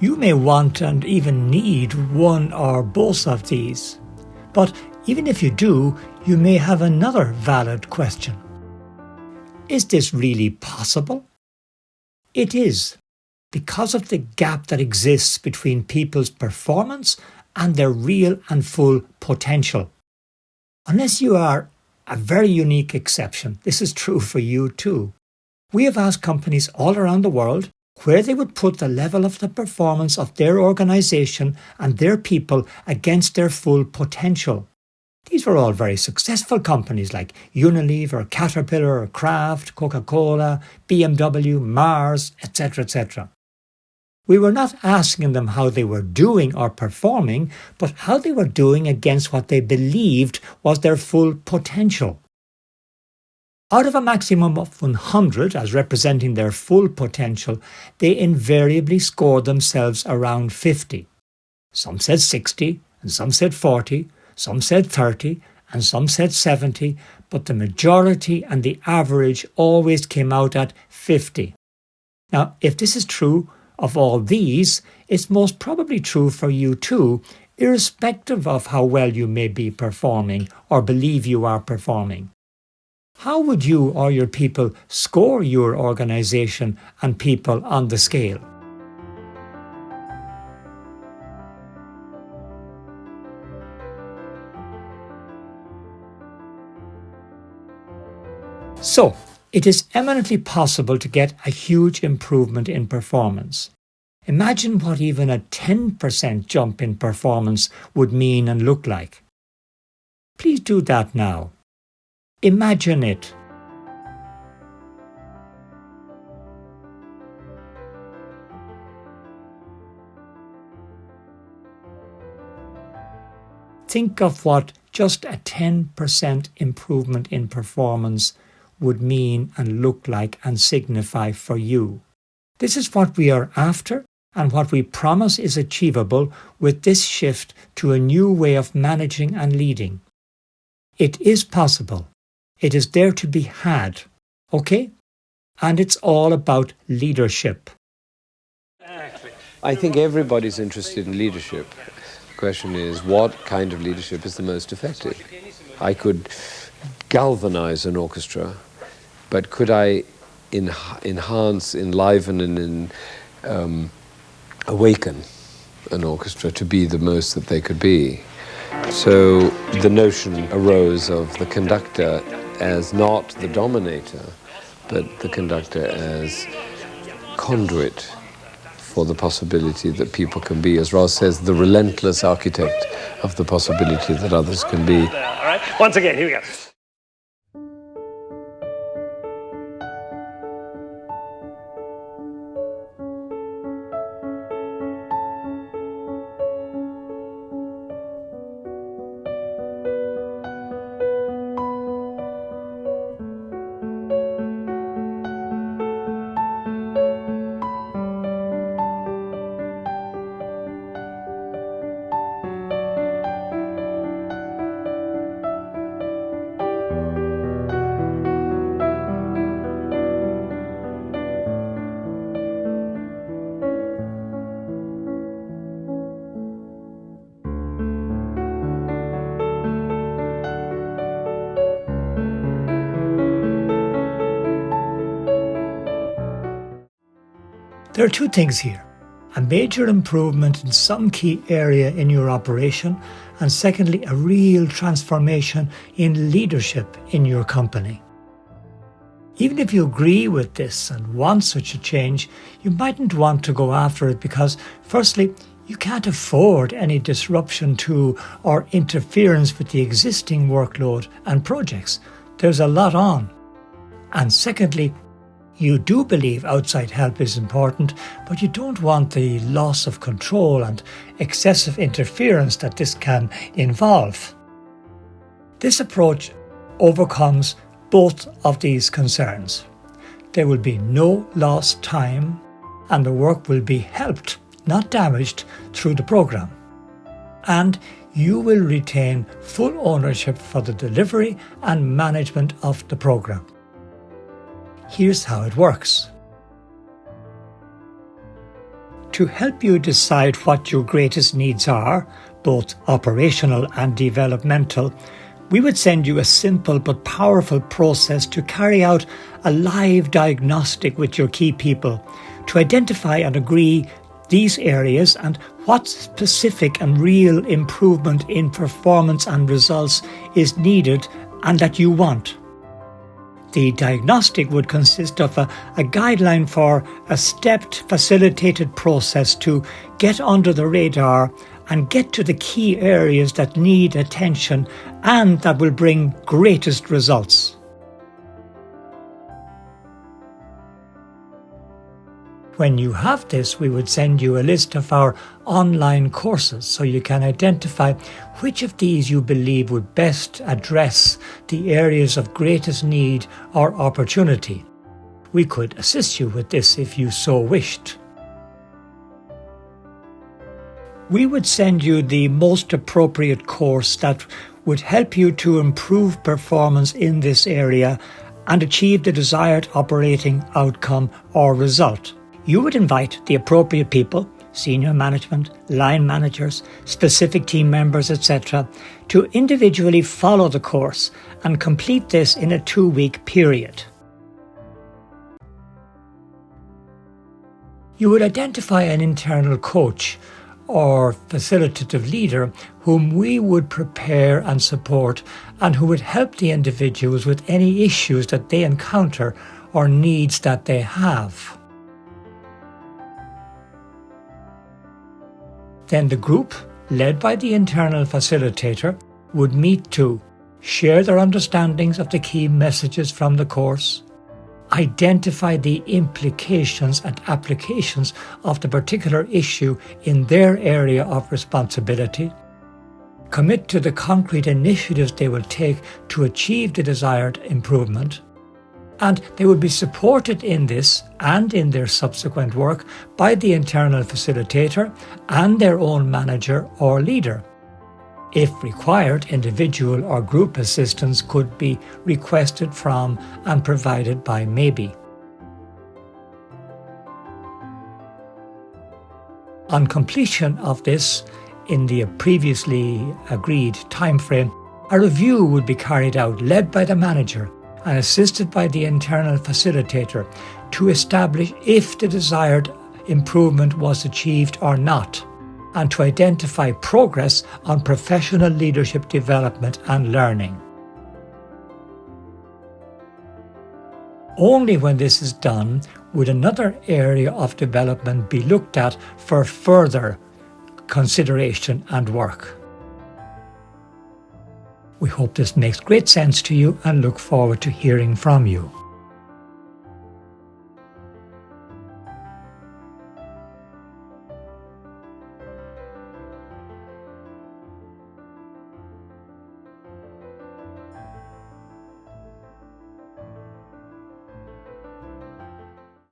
You may want and even need one or both of these. But even if you do, you may have another valid question. Is this really possible? It is, because of the gap that exists between people's performance and their real and full potential. Unless you are a very unique exception, this is true for you too. We have asked companies all around the world where they would put the level of the performance of their organisation and their people against their full potential. These were all very successful companies like Unilever, Caterpillar, Kraft, Coca-Cola, BMW, Mars, etc., etc. We were not asking them how they were doing or performing, but how they were doing against what they believed was their full potential. Out of a maximum of 100 as representing their full potential, they invariably scored themselves around 50. Some said 60, and some said 40, some said 30, and some said 70, but the majority and the average always came out at 50. Now, if this is true of all these, it's most probably true for you too, irrespective of how well you may be performing or believe you are performing. How would you or your people score your organisation and people on the scale? So, it is eminently possible to get a huge improvement in performance. Imagine what even a 10% jump in performance would mean and look like. Please do that now. Imagine it. Think of what just a 10% improvement in performance would mean and look like and signify for you. This is what we are after and what we promise is achievable with this shift to a new way of managing and leading. It is possible. It is there to be had, okay? And it's all about leadership. I think everybody's interested in leadership. The question is, what kind of leadership is the most effective? I could galvanize an orchestra, but could I enhance, enliven, and awaken an orchestra to be the most that they could be? So the notion arose of the conductor as not the dominator, but the conductor as conduit for the possibility that people can be, as Ross says, the relentless architect of the possibility that others can be. All right, once again, here we go. There are two things here. A major improvement in some key area in your operation, and secondly, a real transformation in leadership in your company. Even if you agree with this and want such a change, you mightn't want to go after it because, firstly, you can't afford any disruption to or interference with the existing workload and projects. There's a lot on. And secondly, you do believe outside help is important, but you don't want the loss of control and excessive interference that this can involve. This approach overcomes both of these concerns. There will be no lost time, and the work will be helped, not damaged, through the program. And you will retain full ownership for the delivery and management of the program. Here's how it works. to help you decide what your greatest needs are, both operational and developmental, we would send you a simple but powerful process to carry out a live diagnostic with your key people to identify and agree these areas and what specific and real improvement in performance and results is needed and that you want. The diagnostic would consist of a guideline for a stepped, facilitated process to get under the radar and get to the key areas that need attention and that will bring greatest results. When you have this, we would send you a list of our online courses so you can identify which of these you believe would best address the areas of greatest need or opportunity. We could assist you with this if you so wished. We would send you the most appropriate course that would help you to improve performance in this area and achieve the desired operating outcome or result. You would invite the appropriate people, senior management, line managers, specific team members, etc., to individually follow the course and complete this in a 2-week period. You would identify an internal coach or facilitative leader whom we would prepare and support and who would help the individuals with any issues that they encounter or needs that they have. Then the group, led by the internal facilitator, would meet to share their understandings of the key messages from the course, identify the implications and applications of the particular issue in their area of responsibility, commit to the concrete initiatives they will take to achieve the desired improvement, and they would be supported in this and in their subsequent work by the internal facilitator and their own manager or leader. If required, individual or group assistance could be requested from and provided by Maybe. On completion of this, in the previously agreed timeframe, a review would be carried out led by the manager and assisted by the internal facilitator to establish if the desired improvement was achieved or not, and to identify progress on professional leadership development and learning. Only when this is done would another area of development be looked at for further consideration and work. We hope this makes great sense to you and look forward to hearing from you.